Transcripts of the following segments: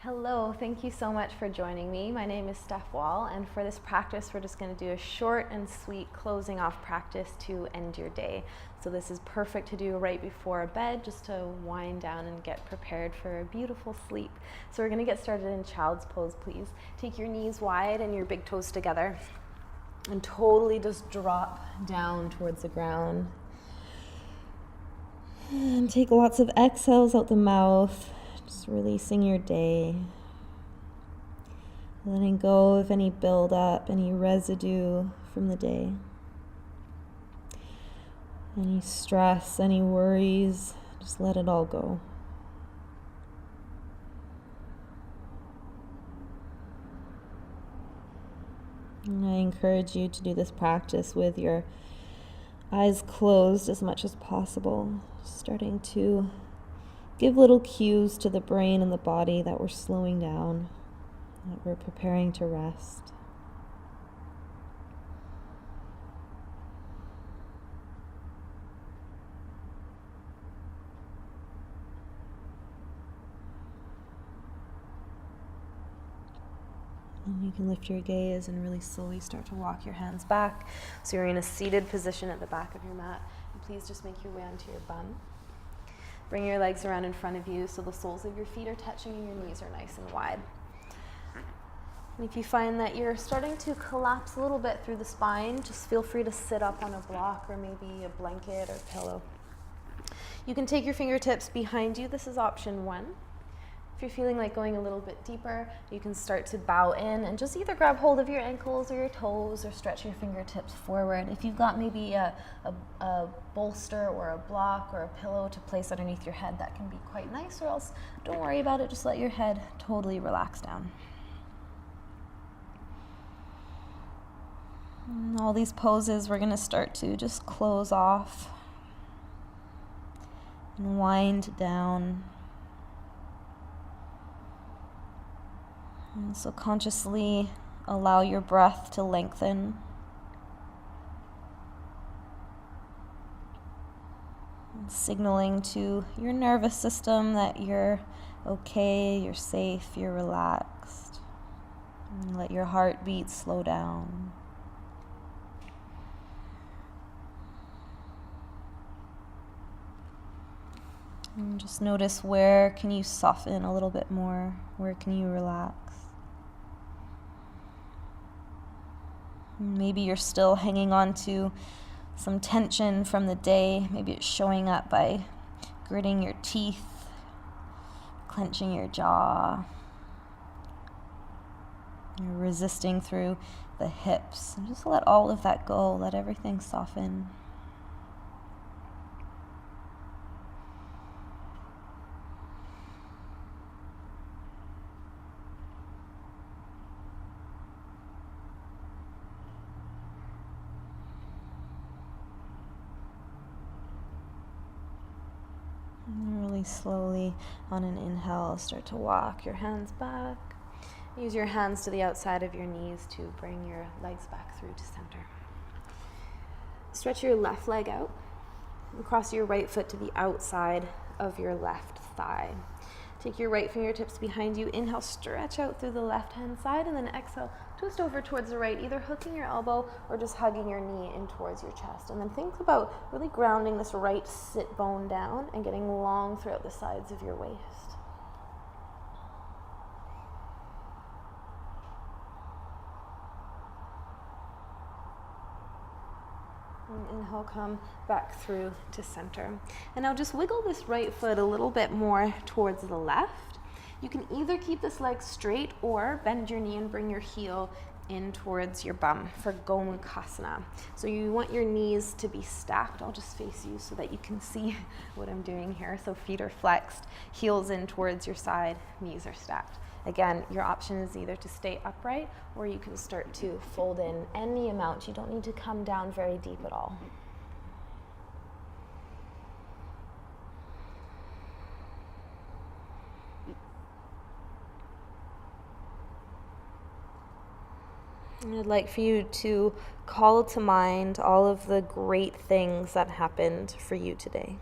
Hello, thank you so much for joining me. My name is Steph, and for this practice, we're just going to do a short and sweet closing off practice to end your day. So this is perfect to do right before bed, just to wind down and get prepared for a beautiful sleep. So we're going to get started in child's pose, please. Take your knees wide and your big toes together, and totally just drop down towards the ground. And take lots of exhales out the mouth. Just releasing your day, letting go of any buildup, any residue from the day, any stress, any worries, just let it all go. And I encourage you to do this practice with your eyes closed as much as possible, starting to give little cues to the brain and the body that we're slowing down, that we're preparing to rest. And you can lift your gaze and really slowly start to walk your hands back. So you're in a seated position at the back of your mat. And please just make your way onto your bum. Bring your legs around in front of you so the soles of your feet are touching and your knees are nice and wide. And if you find that you're starting to collapse a little bit through the spine, just feel free to sit up on a block or maybe a blanket or pillow. You can take your fingertips behind you. This is option 1. If you're feeling like going a little bit deeper, you can start to bow in and just either grab hold of your ankles or your toes or stretch your fingertips forward. If you've got maybe a bolster or a block or a pillow to place underneath your head, that can be quite nice, or else don't worry about it, just let your head totally relax down. And all these poses, we're going to start to just close off and wind down. And so consciously allow your breath to lengthen. And signaling to your nervous system that you're okay, you're safe, you're relaxed. And let your heartbeat slow down. And just notice, where can you soften a little bit more? Where can you relax? Maybe you're still hanging on to some tension from the day. Maybe it's showing up by gritting your teeth, clenching your jaw. You're resisting through the hips. And just let all of that go. Let everything soften. Really slowly, on an inhale, start to walk your hands back. Use your hands to the outside of your knees to bring your legs back through to center. Stretch your left leg out and cross your right foot to the outside of your left thigh. Take your right fingertips behind you. Inhale, stretch out through the left-hand side, and then exhale, twist over towards the right, either hooking your elbow or just hugging your knee in towards your chest. And then think about really grounding this right sit bone down and getting long throughout the sides of your waist. And inhale, come back through to center. And now just wiggle this right foot a little bit more towards the left. You can either keep this leg straight or bend your knee and bring your heel in towards your bum for Gomukhasana. So you want your knees to be stacked. I'll just face you so that you can see what I'm doing here. So feet are flexed, heels in towards your side, knees are stacked. Again, your option is either to stay upright or you can start to fold in any amount. You don't need to come down very deep at all. And I'd like for you to call to mind all of the great things that happened for you today.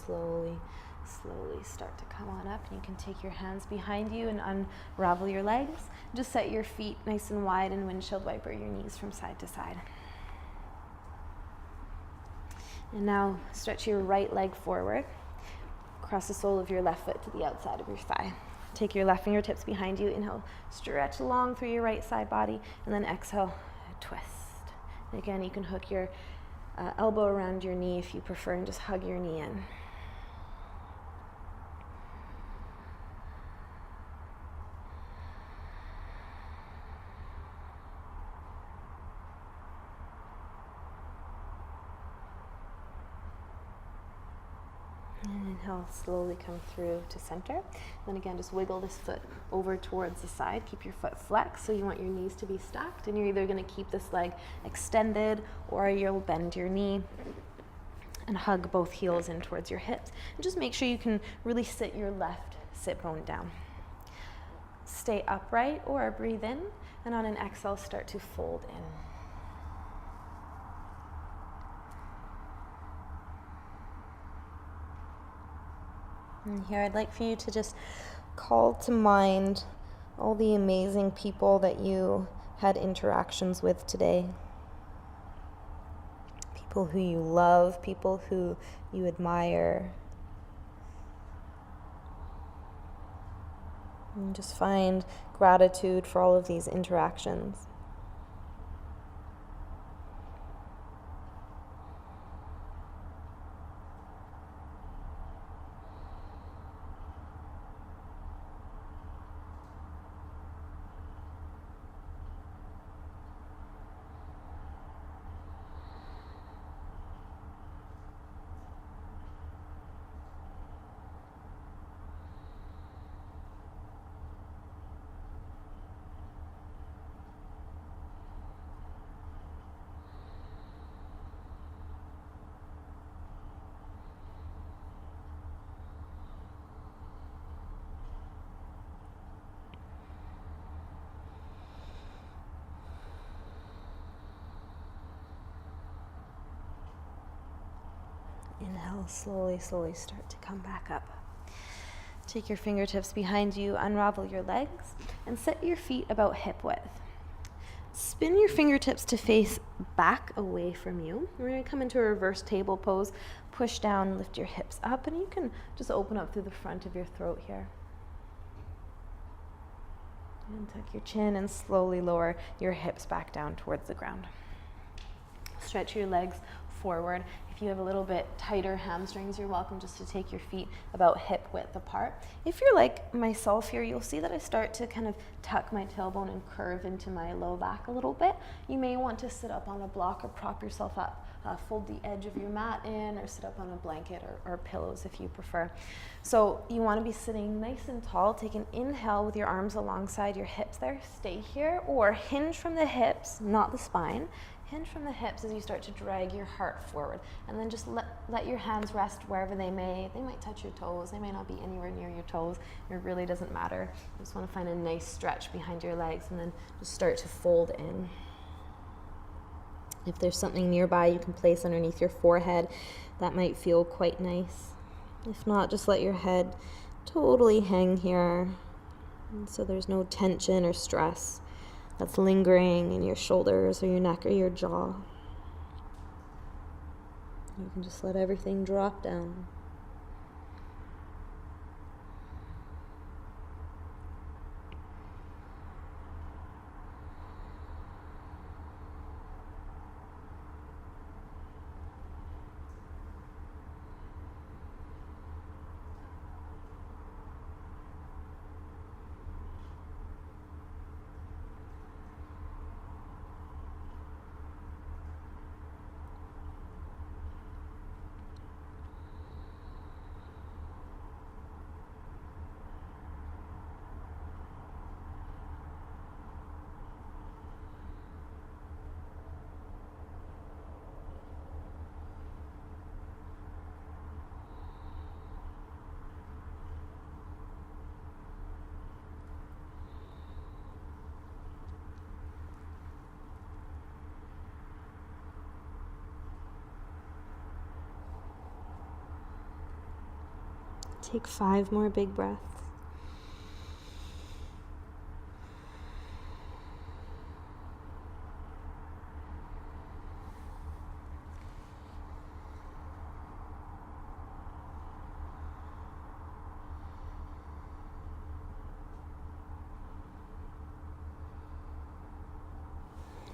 slowly start to come on up. And you can take your hands behind you and unravel your legs. Just set your feet nice and wide and windshield wiper your knees from side to side. And now stretch your right leg forward. Cross the sole of your left foot to the outside of your thigh. Take your left fingertips behind you. Inhale, stretch long through your right side body, and then exhale, twist. And again, you can hook your elbow around your knee if you prefer, and just hug your knee in. And inhale, slowly come through to center. Then again, just wiggle this foot over towards the side. Keep your foot flexed, so you want your knees to be stacked, and you're either going to keep this leg extended or you'll bend your knee and hug both heels in towards your hips. And just make sure you can really sit your left sit bone down. Stay upright or breathe in, and on an exhale, start to fold in. And here I'd like for you to just call to mind all the amazing people that you had interactions with today. People who you love, people who you admire. And just find gratitude for all of these interactions. Inhale, slowly start to come back up. Take your fingertips behind you, unravel your legs, and set your feet about hip width. Spin your fingertips to face back away from you. We're going to come into a reverse table pose. Push down, lift your hips up, and you can just open up through the front of your throat here. And tuck your chin and slowly lower your hips back down towards the ground. Stretch your legs forward. If you have a little bit tighter hamstrings, you're welcome just to take your feet about hip width apart. If you're like myself here, you'll see that I start to kind of tuck my tailbone and curve into my low back a little bit. You may want to sit up on a block or prop yourself up. Fold the edge of your mat in, or sit up on a blanket or pillows if you prefer. So you want to be sitting nice and tall. Take an inhale with your arms alongside your hips there. Stay here, or hinge from the hips, not the spine. Hinge from the hips as you start to drag your heart forward. And then just let your hands rest wherever they may. They might touch your toes. They may not be anywhere near your toes. It really doesn't matter. You just want to find a nice stretch behind your legs, and then just start to fold in. If there's something nearby you can place underneath your forehead, that might feel quite nice. If not, just let your head totally hang here, and so there's no tension or stress that's lingering in your shoulders or your neck or your jaw. You can just let everything drop down. Take 5 more big breaths.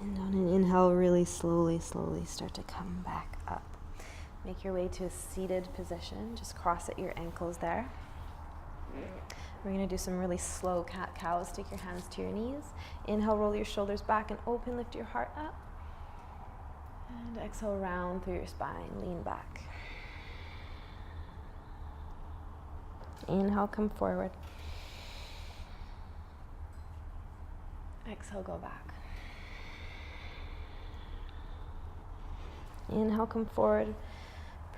And on an inhale, really slowly start to come back up. Make your way to a seated position. Just cross at your ankles there. We're going to do some really slow cat-cows. Take your hands to your knees. Inhale, roll your shoulders back and open, lift your heart up. And exhale, round through your spine, lean back. Inhale, come forward. Exhale, go back. Inhale, come forward.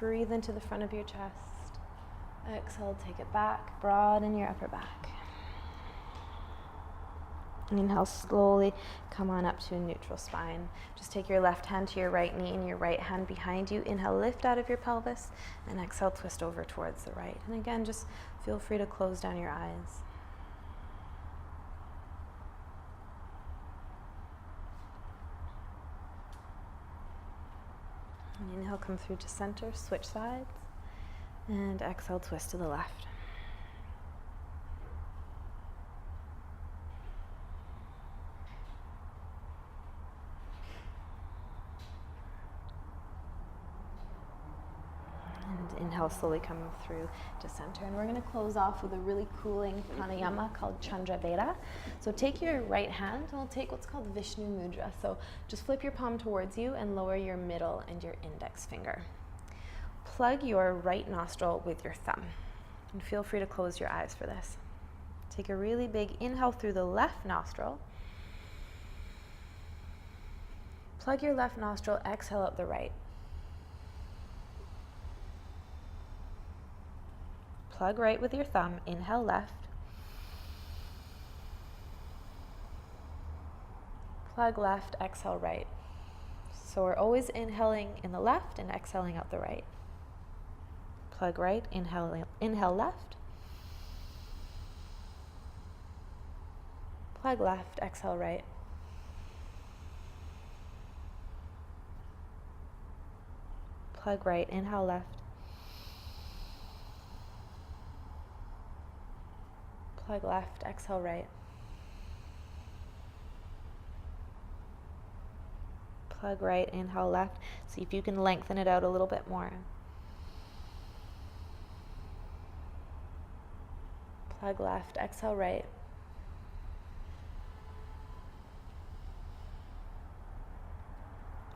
Breathe into the front of your chest. Exhale, take it back. Broaden your upper back. Inhale, slowly come on up to a neutral spine. Just take your left hand to your right knee and your right hand behind you. Inhale, lift out of your pelvis. And exhale, twist over towards the right. And again, just feel free to close down your eyes. And inhale, come through to center, switch sides. And exhale, twist to the left. And inhale, slowly coming through to center. And we're going to close off with a really cooling pranayama called Chandra Veda. So take your right hand and we'll take what's called Vishnu Mudra. So just flip your palm towards you and lower your middle and your index finger. Plug your right nostril with your thumb. And feel free to close your eyes for this. Take a really big inhale through the left nostril. Plug your left nostril, exhale out the right. Plug right with your thumb, inhale left. Plug left, exhale right. So we're always inhaling in the left and exhaling out the right. Plug right, inhale left. Plug left, exhale right. Plug right, inhale left. Plug left, exhale right. Plug right, inhale left. See if you can lengthen it out a little bit more. Plug left, exhale right.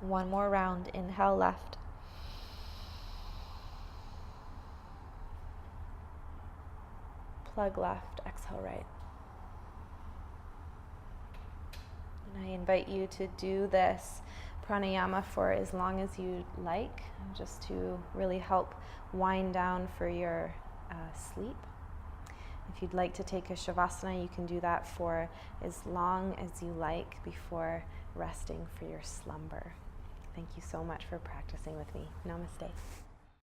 One more round, inhale left. Plug left, exhale right. And I invite you to do this pranayama for as long as you like, just to really help wind down for your sleep. If you'd like to take a shavasana, you can do that for as long as you like before resting for your slumber. Thank you so much for practicing with me. Namaste.